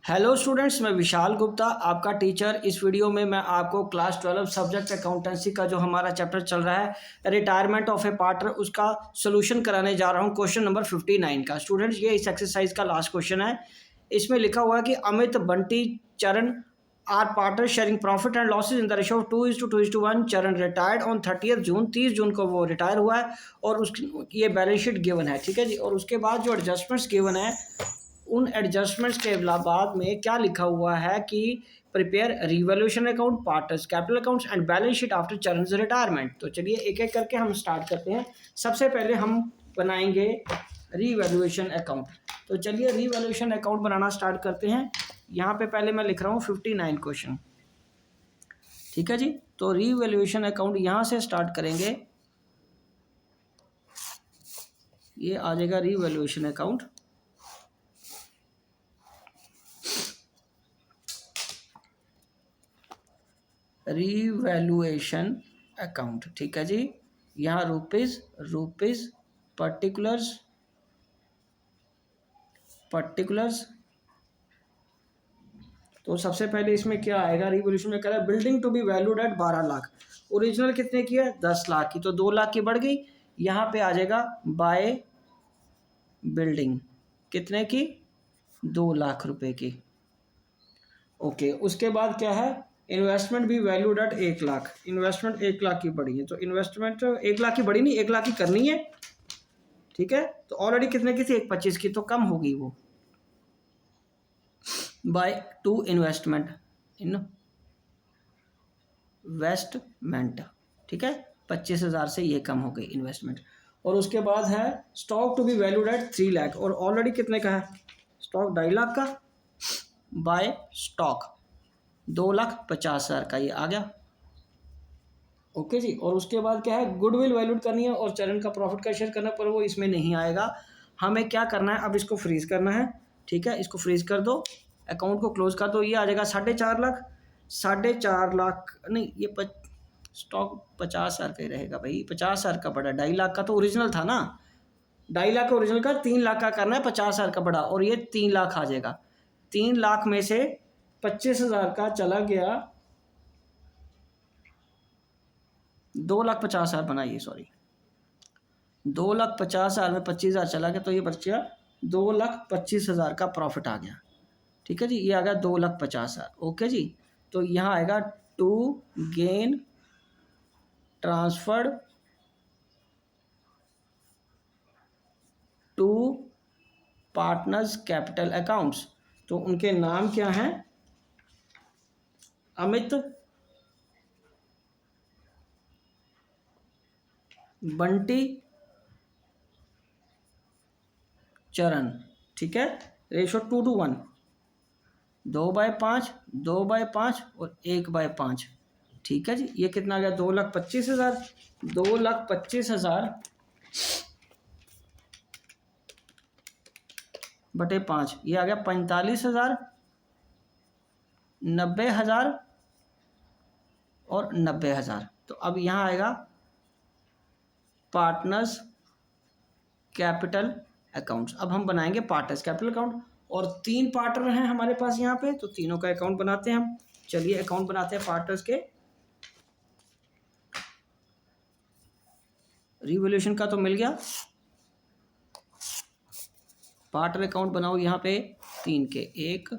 Hello students, मैं विशाल गुप्ता आपका teacher. इस वीडियो में मैं आपको क्लास 12 सब्जेक्ट अकाउंटेंसी का जो हमारा चैप्टर चल रहा है रिटायरमेंट ऑफ ए पार्टनर, उसका सोल्यूशन कराने जा रहा हूं। क्वेश्चन नंबर 59 का। स्टूडेंट्स, ये इस एक्सरसाइज का लास्ट क्वेश्चन है। इसमें लिखा हुआ है कि Amit, Bunty, Charan are partner sharing profit and losses in the ratio of 2:2:1। Charan retired on 30 जून, 30 जून को वो रिटायर हुआ है और उसकी ये बैलेंस शीट गिवन है, ठीक है जी। और उसके बाद जो एडजस्टमेंट्स गिवन है, उन एडजस्टमेंट्स के बाद में क्या लिखा हुआ है कि prepare revaluation account, partners capital accounts and balance sheet after Charan's retirement. तो चलिए एक एक करके हम स्टार्ट करते हैं। सबसे पहले हम बनाएंगे रिवैल्यूएशन अकाउंट। तो चलिए रिवैल्यूएशन अकाउंट बनाना स्टार्ट करते हैं। यहाँ पे पहले मैं लिख रहा हूँ 59 क्वेश्चन, ठीक है जी। तो रिवैल्यूएशन अकाउंट यहाँ से स्टार्ट करेंगे। ये आ जाएगा रिवैल्यूएशन अकाउंट। रिवैल्यूएशन अकाउंट, ठीक है जी। यहाँ रुपीज पर्टिकुलर्स। तो सबसे पहले इसमें क्या आएगा, रिवोल्यूशन में कह रहा है building to be valued at 12 lakh. Original कितने की है, 10 लाख की, तो 2 लाख की बढ़ गई। यहाँ पे आ जाएगा बाय बिल्डिंग कितने की, 2 लाख रुपए की। ओके, उसके बाद क्या है, इन्वेस्टमेंट भी valued at 1 lakh. Investment 1 lakh की बढ़ी है, तो इन्वेस्टमेंट 1 लाख की बढ़ी नहीं, 1 लाख की करनी है, ठीक है। तो ऑलरेडी कितने की थी, 1,25 की, तो कम हो गई वो। बाय टू इन्वेस्टमेंट इन्वेस्टमेंट, ठीक है। 25,000 से ये कम हो गई इन्वेस्टमेंट। और उसके बाद है stock to be valued at 3 lakh, और ऑलरेडी कितने का है स्टॉक, 2.5 लाख का। बाय स्टॉक 2,50,000 का, ये आ गया। ओके जी। और उसके बाद क्या है, गुडविल वैल्यूड करनी है और चरण का प्रॉफिट का शेयर करना, पर वो इसमें नहीं आएगा। हमें क्या करना है, अब इसको फ्रीज करना है, ठीक है। इसको फ्रीज कर दो, अकाउंट को क्लोज कर दो। ये आ जाएगा 4.5 लाख। 4.5 लाख नहीं, ये स्टॉक 50,000 का ही रहेगा भाई। 50,000 का बड़ा, 2.5 लाख का तो ओरिजिनल था ना। 2.5 लाख का ओरिजिनल का, 3 लाख का करना है, 50,000 का बड़ा, और ये 3 लाख आ जाएगा। 3 लाख में से 25,000 का चला गया, 2,50,000 बनाइए, सॉरी, 2,50,000 में 25,000 चला गया, तो ये बच गया 2,25,000 का प्रॉफिट आ गया, ठीक है जी। ये आ गया 2,50,000। ओके जी। तो यहाँ आएगा to gain transferred to partners capital accounts. तो उनके नाम क्या हैं, अमित, बंटी, चरण, ठीक है। रेशो 2:1, 2/5, 2/5 और 1/5, ठीक है जी। ये कितना आ गया, 2,25,000। 2,25,000 बटे 5, ये आ गया 45,000, 90,000 और 90,000। तो अब यहाँ आएगा पार्टनर्स कैपिटल अकाउंट्स। अब हम बनाएंगे पार्टनर्स कैपिटल अकाउंट, और 3 पार्टनर हैं हमारे पास यहाँ पे, तो तीनों का अकाउंट बनाते हैं हम। चलिए अकाउंट बनाते हैं पार्टनर्स के। रिवोल्यूशन का तो मिल गया, पार्टनर अकाउंट बनाओ यहाँ पे 3 के, 1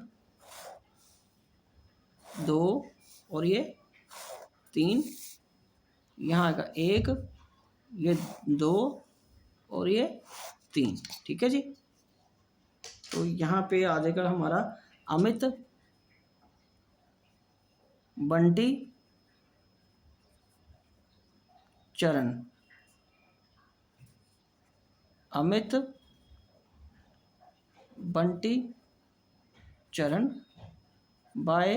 2 और ये 3। यहाँ आएगा 1, ये 2 और ये 3, ठीक है जी। तो यहाँ पे आ जाएगा हमारा अमित, बंटी, चरण। अमित, बंटी, चरण by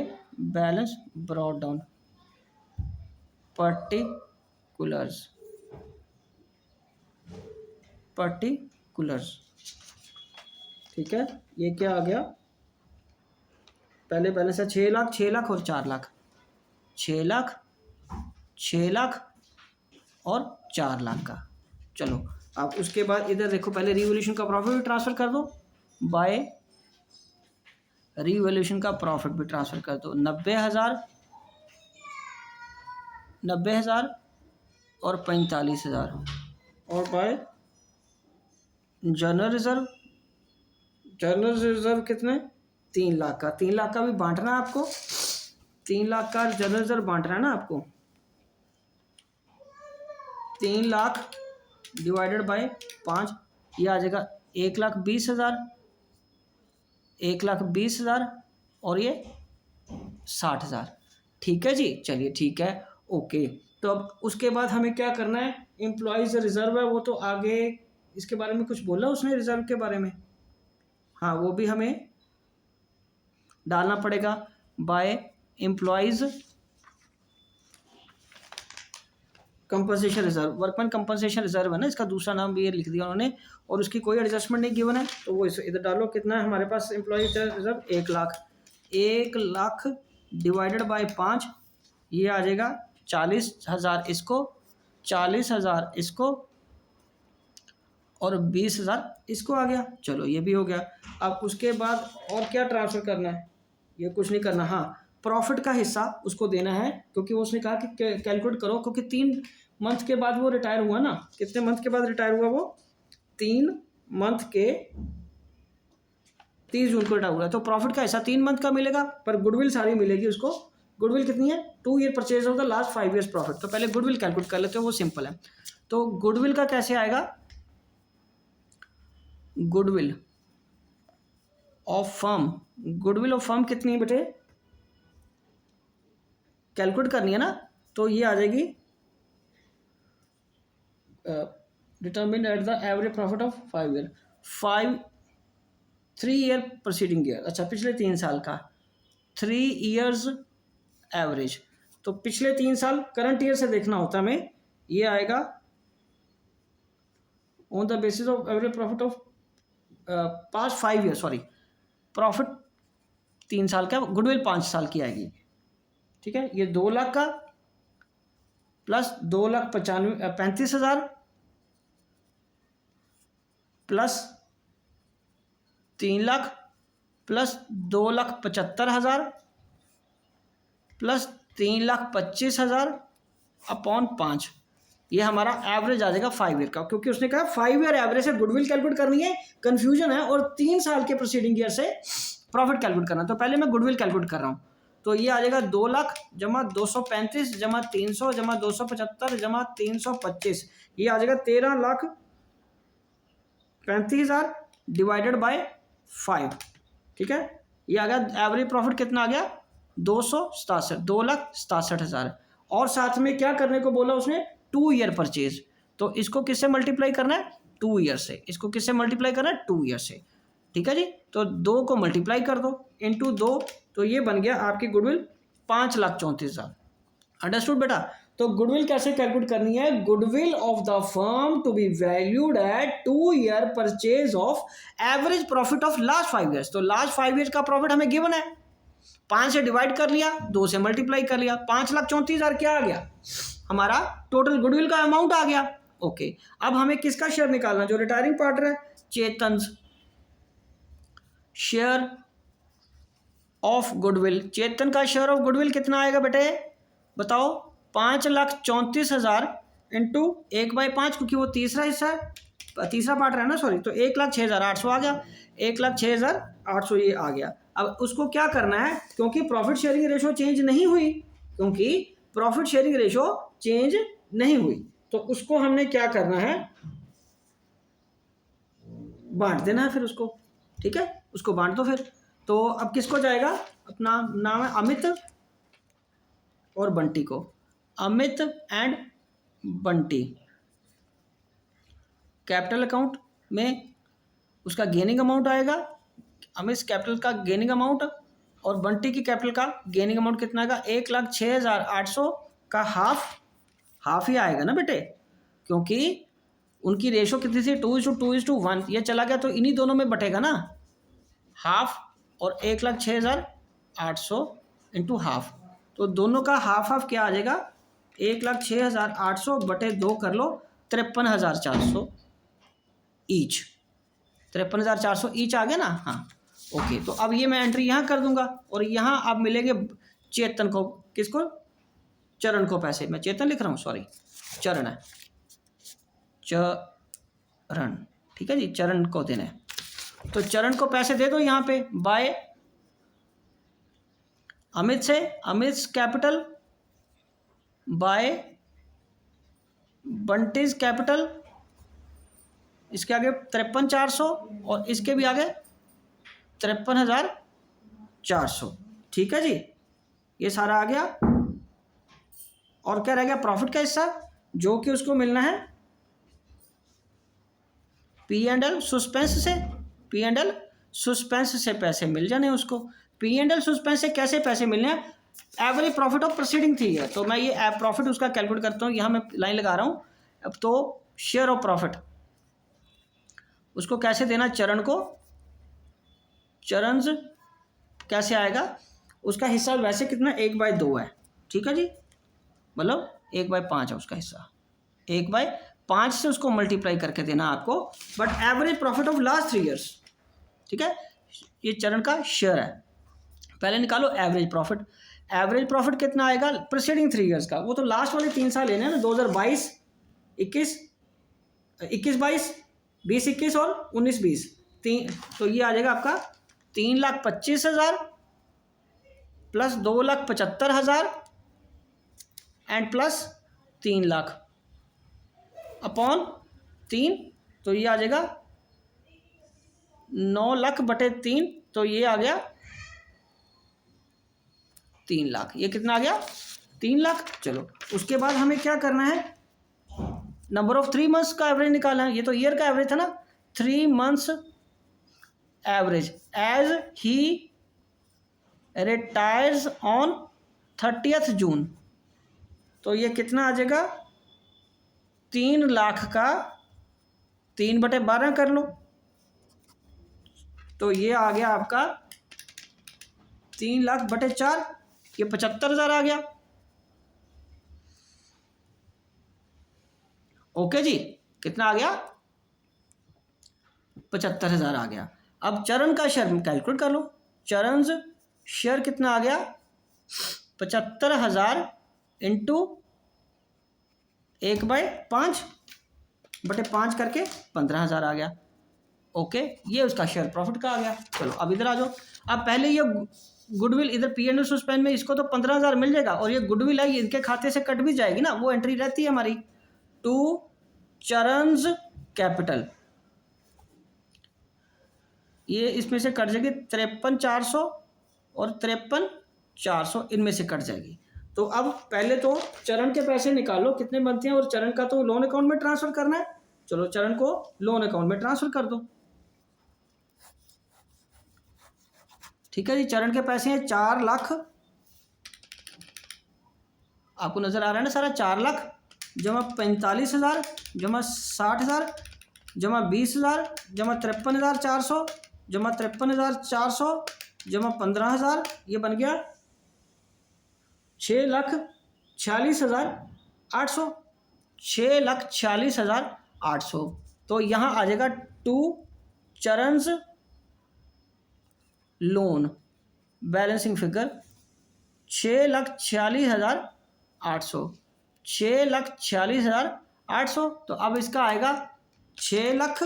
balance brought down particulars, ठीक है। ये क्या आ गया, पहले बैलेंस है 6 लाख, 6 लाख और 4 लाख, 6 लाख, 6 लाख और 4 लाख का। चलो अब उसके बाद इधर देखो, पहले रिवोल्यूशन का प्रॉफिट भी ट्रांसफर कर दो बाय रीवैल्यूएशन का प्रॉफिट भी ट्रांसफ़र कर दो। 90,000 और 45,000 और बाय जनरल रिजर्व कितने 3 लाख का। 3 लाख का भी बांटना है आपको, 3 लाख का जनरल रिजर्व बांटना है ना आपको। 3 लाख डिवाइडेड बाय 5 ये आ जाएगा 1,20,000, 1,20,000 और ये 60,000। ठीक है जी, चलिए ठीक है, ओके। तो अब उसके बाद हमें क्या करना है, एम्प्लॉयज़ रिजर्व है वो तो आगे इसके बारे में कुछ बोला उसने रिजर्व के बारे में, हाँ वो भी हमें डालना पड़ेगा by employees compensation reserve. Workman compensation reserve है ना, इसका दूसरा नाम भी ये लिख दिया उन्होंने और उसकी कोई एडजस्टमेंट नहीं गिवन है, तो वो इधर डालो। कितना है हमारे पास employ reserve 1 lakh, 1 lakh divided by 5 ये आ जाएगा 40,000 इसको, 40,000 इसको और 20,000 इसको आ गया। चलो ये भी हो गया। अब उसके बाद और क्या ट्रांसफ़र करना है, ये कुछ नहीं करना। हाँ प्रॉफिट का हिस्सा उसको देना है, क्योंकि वो उसने कहा कि कैलकुलेट करो, क्योंकि 3 मंथ के बाद वो रिटायर हुआ ना। कितने मंथ के बाद रिटायर हुआ वो, 3 मंथ के 30 जून को रिटायर हुआ, तो प्रॉफिट का हिस्सा 3 मंथ का मिलेगा, पर गुडविल सारी मिलेगी उसको। गुडविल कितनी है, 2 year purchase of the last 5 years profit. तो पहले गुडविल कैलकुलेट कर लेते हो, वो सिंपल है। तो गुडविल का कैसे आएगा, goodwill of firm, goodwill of firm कितनी है बेटे, कैलकुलेट करनी है ना, तो ये आ जाएगी determine at the average profit of 5 year, 3 year proceeding year. अच्छा पिछले 3 साल का 3 ईयर्स एवरेज, तो पिछले 3 साल करंट ईयर से देखना होता है हमें। ये आएगा on the basis of average profit of past 5 year, sorry profit 3 साल का, गुडविल 5 साल की आएगी। ठीक है, ये 2 लाख का plus 2,35,000 plus 3 lakh plus 2,75,000 plus 3,25,000 upon 5, ये हमारा एवरेज आ जाएगा 5 ईयर का। क्योंकि उसने कहा 5 ईयर एवरेज से गुडविल कैलकुलेट करनी है, कंफ्यूजन है, और 3 साल के प्रोसीडिंग ईयर से प्रॉफिट कैलकुलेट करना। तो पहले मैं गुडविल कैलकुलेट कर रहा हूँ, तो ये आ जाएगा 2 लाख जमा 235 जमा 300 जमा 275 जमा 325, ये आ जाएगा 13,35,000 डिवाइडेड बाय 5। ठीक है, ये आ गया एवरेज प्रॉफिट कितना आ गया 2,67,000। और साथ में क्या करने को बोला उसने, 2 ईयर परचेज, तो इसको किससे मल्टीप्लाई करना है, 2 ईयर से। इसको किससे मल्टीप्लाई करना है, 2 ईयर से। ठीक है जी, तो 2 को मल्टीप्लाई कर दो इंटू 2, तो ये बन गया आपकी गुडविल 5,34,000। अंडरस्टूड बेटा। तो गुडविल कैसे कैलकुलेट करनी है, goodwill of the firm to be valued at 2 year purchase of average profit of last 5 years. तो लास्ट 5 ईयर्स का प्रॉफिट हमें गिवन है, 5 से डिवाइड कर लिया, 2 से मल्टीप्लाई कर लिया, 5,34,000 क्या आ गया हमारा टोटल गुडविल का अमाउंट आ गया। ओके, अब हमें किसका शेयर निकालना, जो रिटायरिंग पार्टनर है, चेतन शेयर ऑफ गुडविल। चेतन का शेयर ऑफ गुडविल कितना आएगा बेटे बताओ, 5,34,000 इंटू 1/5, क्योंकि वो तीसरा हिस्सा है, तीसरा पार्ट है ना, सॉरी, तो 1,06,800 आ गया, 1,06,800 ये आ गया। अब उसको क्या करना है, क्योंकि प्रॉफिट शेयरिंग रेशो चेंज नहीं हुई, क्योंकि प्रॉफिट शेयरिंग रेशो चेंज नहीं हुई, तो उसको हमने क्या करना है, बांट देना है फिर उसको। ठीक है, उसको बांट दो फिर। तो अब किसको जाएगा, अपना नाम है अमित और बंटी को, Amit and Bunty. Capital account में उसका गेनिंग अमाउंट आएगा, अमित कैपिटल का गेनिंग अमाउंट, और बंटी की कैपिटल का गेनिंग अमाउंट कितना आएगा, 1,06,800 का हाफ ही आएगा ना बेटे, क्योंकि उनकी रेशो कितनी थी, 2:1, ये चला गया तो इन्हीं दोनों में बटेगा ना, हाफ और 1,06,800 इंटू हाफ, तो दोनों का हाफ क्या आ जाएगा, 1,06,800 बटे 2 कर लो, 53,400 ईच, 53,400 ईच आ गया ना। हाँ, ओके, तो अब ये मैं एंट्री यहाँ कर दूंगा और यहाँ अब मिलेंगे चेतन को, किसको, चरण को पैसे। मैं चेतन लिख रहा हूँ, सॉरी, चरण है, चरण, ठीक है जी, चरण को देना है। तो चरण को पैसे दे दो यहाँ पे बाय अमित से, Amit capital by Bunty's capital, इसके आगे 53,400 और इसके भी आगे 53,400। ठीक है जी, ये सारा आ गया। और क्या रह गया, प्रॉफिट का हिस्सा जो कि उसको मिलना है पी एंड एल सस्पेंस से, पी एंड एल सस्पेंस से पैसे मिल जाने उसको। पी एंड एल सस्पेंस से कैसे पैसे मिलने हैं, एवरेज प्रॉफिट ऑफ प्रोसीडिंग थी है, तो मैं ये प्रॉफिट उसका कैलकुलेट करता हूँ, यहाँ मैं लाइन लगा रहा हूँ। अब तो शेयर ऑफ प्रॉफिट उसको कैसे देना, चरण को, चरण कैसे आएगा, उसका हिस्सा वैसे कितना 1/2 है, ठीक है जी, मतलब 1/5 है उसका हिस्सा, 1/5 से उसको मल्टीप्लाई करके देना आपको। But average profit of last 3 years, ठीक है, ये चरण का शेयर है। पहले निकालो एवरेज प्रॉफिट, एवरेज प्रॉफिट कितना आएगा प्रीसीडिंग 3 ईयर्स का, वो तो लास्ट वाले 3 साल लेने हैं ना, 2022, 21, 21-22, 20-21 और 19-20, तो ये आ जाएगा आपका 3,25,000 plus 2,75,000 and plus 3 lakh upon 3, तो ये आ जाएगा 9 लाख बटे 3, तो ये आ गया 3 लाख। ये कितना आ गया 3 लाख। चलो उसके बाद हमें क्या करना है, नंबर ऑफ 3 मंथ्स का एवरेज निकालना है। ये तो ईयर का एवरेज था ना, 3 months average as he retires on 30th June, तो ये कितना आ जाएगा 3 लाख का 3/12 कर लो, तो ये आ गया आपका 3 लाख बटे 4, ये 75,000 आ गया। ओके जी, कितना आ गया 75,000 आ गया। अब चरण का शेयर कैलकुलेट कर लो, चरण शेयर कितना आ गया 75,000 इंटू 1/5 बटे 5 करके 15,000 आ गया। ओके, ये उसका शेयर प्रॉफिट का आ गया। चलो अब इधर आ जाओ, अब पहले ये गुडविल इधर पी एंड एल सस्पेंस में इसको तो 15,000 मिल जाएगा, और ये गुडविल है ये इनके खाते से कट भी जाएगी ना, वो एंट्री रहती है हमारी टू चरण's कैपिटल, ये इसमें से कट जाएगी 53,400 और 53,400 इनमें से कट जाएगी। तो अब पहले तो चरण के पैसे निकालो कितने बनते हैं, और चरण का तो लोन अकाउंट में ट्रांसफर करना है। चलो चरण को लोन अकाउंट में ट्रांसफर कर दो। ठीक है जी, चरण के पैसे हैं 4 लाख, आपको नजर आ रहा है ना सारा, 4 लाख जमा 45,000 जमा 60,000 जमा 20,000 जमा 53,400 जमा 53,400 जमा 15,000, ये बन गया 6,46,800, 6,46,800। तो यहाँ आ जाएगा टू चरण's लोन बैलेंसिंग फिगर 6,46,800, 6,46,800। तो अब इसका आएगा 6 लाख,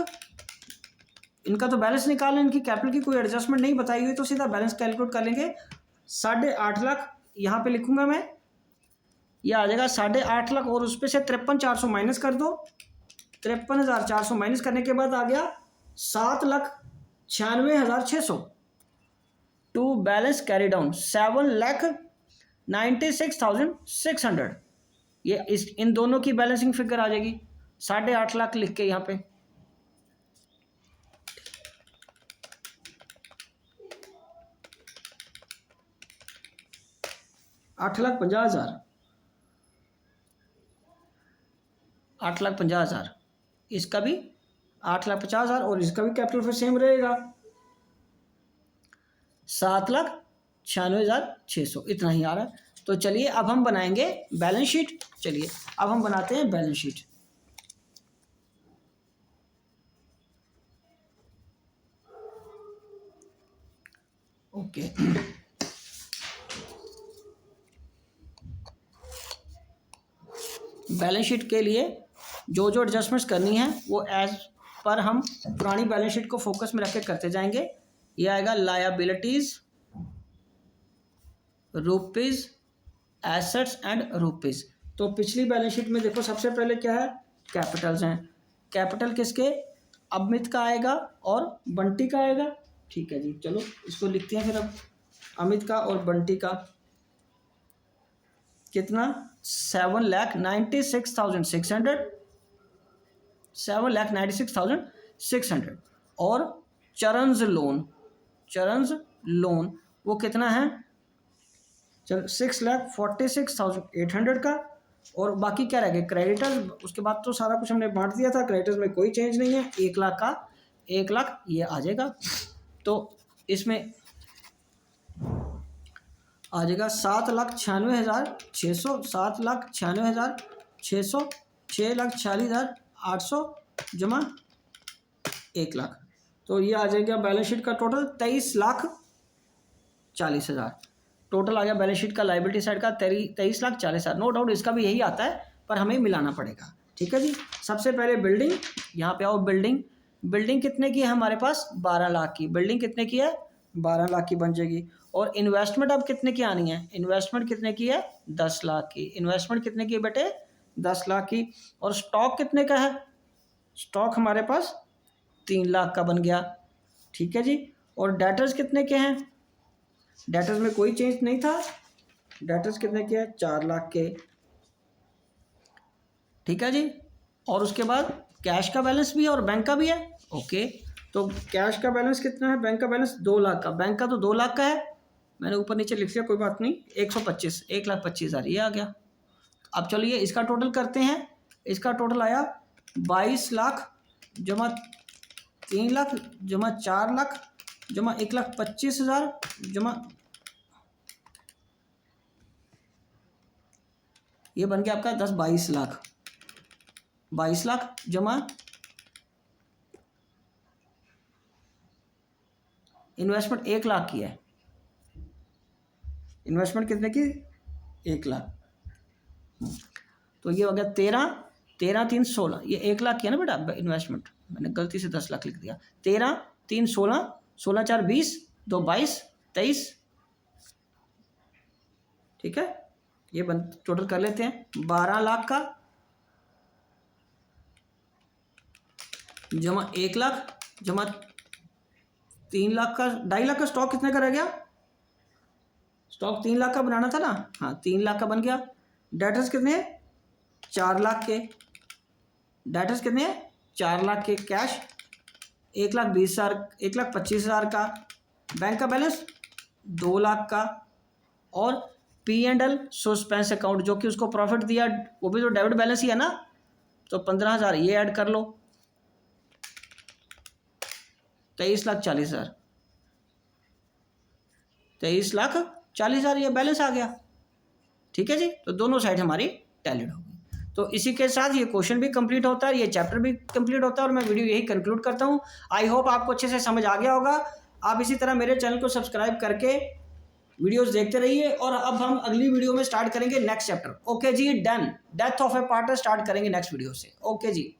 इनका तो बैलेंस निकालना, इनकी कैपिटल की कोई एडजस्टमेंट नहीं बताई हुई, तो सीधा बैलेंस कैलकुलेट कर लेंगे। 8.5 लाख यहाँ पे लिखूंगा मैं, यह आ जाएगा 8.5 लाख, और उस पर से 53,400 माइनस कर दो, 53,400 माइनस करने के बाद आ गया 7,96,600 टू बैलेंस कैरी डाउन 7,96,600। ये इन दोनों की बैलेंसिंग फिगर आ जाएगी 8.5 लाख लिख के यहाँ पे, 8,50,000, 8,50,000, इसका भी 8,50,000 और इसका भी कैपिटल फिर सेम रहेगा 7,96,600, इतना ही आ रहा है। तो चलिए अब हम बनाएंगे बैलेंस शीट। चलिए अब हम बनाते हैं balance sheet. Okay. Balance sheet के लिए जो जो एडजस्टमेंट्स करनी है वो एज पर हम पुरानी बैलेंस शीट को फोकस में रख के करते जाएंगे। ये आएगा liabilities, rupees, assets and rupees. तो पिछली बैलेंस शीट में देखो सबसे पहले क्या है, कैपिटल्स हैं। कैपिटल किसके, अमित का आएगा और बंटी का आएगा। ठीक है जी, चलो इसको लिखते हैं फिर। अब अमित का और बंटी का कितना, 7,96,600, 7,96,600। और चरणज लोन वो कितना है, चल 6,46,800 का। और बाकी क्या रह गया, क्रेडिटर्स। उसके बाद तो सारा कुछ हमने बांट दिया था, क्रेडिटर्स में कोई चेंज नहीं है। 1,00,000 का 1,00,000 ये आ जाएगा। तो इसमें आ जाएगा 7,96,600, 7,96,600, 6,40,800 जमा 1,00,000। तो ये आ जाएगा बैलेंस शीट का टोटल 23,40,000। टोटल आ गया बैलेंस शीट का लायबिलिटी साइड का 23,40,000। नो डाउट इसका भी यही आता है, पर हमें मिलाना पड़ेगा। ठीक है जी। सबसे पहले बिल्डिंग, यहाँ पे आओ। बिल्डिंग कितने की है हमारे पास, 12,00,000 की। बिल्डिंग कितने की है, 12,00,000 की बन जाएगी। और इन्वेस्टमेंट अब कितने की आनी है, इन्वेस्टमेंट कितने की है, 10,00,000 की। इन्वेस्टमेंट कितने की है बेटे, 10,00,000 की। और स्टॉक कितने का है, स्टॉक हमारे पास 3,00,000 का बन गया। ठीक है जी। और डेटर्स कितने के हैं, डेटर्स में कोई चेंज नहीं था। डेटर्स कितने के हैं, 4,00,000 के। ठीक है जी। और उसके बाद कैश का बैलेंस भी है और बैंक का भी है। ओके। तो कैश का बैलेंस कितना है, बैंक का बैलेंस 2,00,000 का। बैंक का तो 2,00,000 का है, मैंने ऊपर नीचे लिख दिया, कोई बात नहीं। 1,25,000 ये आ गया। अब चलिए इसका टोटल करते हैं। इसका टोटल आया 22,00,000 जमा 3,00,000 जमा 4,00,000 जमा 1,25,000 जमा, ये बन गया आपका 22,00,000। 22,00,000 जमा इन्वेस्टमेंट 1,00,000 की है। इन्वेस्टमेंट कितने की, 1,00,000। तो ये हो गया 13 16। ये 1,00,000 की है ना बेटा इन्वेस्टमेंट, मैंने गलती से 10,00,000 लिख दिया। 13 3 16, 16 4 20, 2 22, 23। ठीक है। ये टोटल कर लेते हैं। 12,00,000 का जमा 1,00,000 जमा 3,00,000 का, 2,50,000 का स्टॉक कितने का रह गया, स्टॉक 3,00,000 का बनाना था ना, हाँ 3,00,000 का बन गया। डेटर्स कितने, 4,00,000 के। डेटर्स कितने, 4,00,000 के। कैश 1,20,000, 1,25,000 का। बैंक का बैलेंस 2,00,000 का। और P&L सस्पेंस अकाउंट जो कि उसको प्रॉफिट दिया, वो भी तो डेबिट बैलेंस ही है ना, तो 15,000 ये ऐड कर लो। 23,40,000, 23,40,000 ये बैलेंस आ गया। ठीक है जी। तो दोनों साइड हमारी टैलीड हो गई। तो इसी के साथ ये क्वेश्चन भी कंप्लीट होता है, ये चैप्टर भी कंप्लीट होता है, और मैं वीडियो यही कंक्लूड करता हूँ। आई होप आपको अच्छे से समझ आ गया होगा। आप इसी तरह मेरे चैनल को सब्सक्राइब करके वीडियोस देखते रहिए। और अब हम अगली वीडियो में स्टार्ट करेंगे next chapter. Okay ji, done. Death of a partner start करेंगे नेक्स्ट वीडियो से। ओके जी।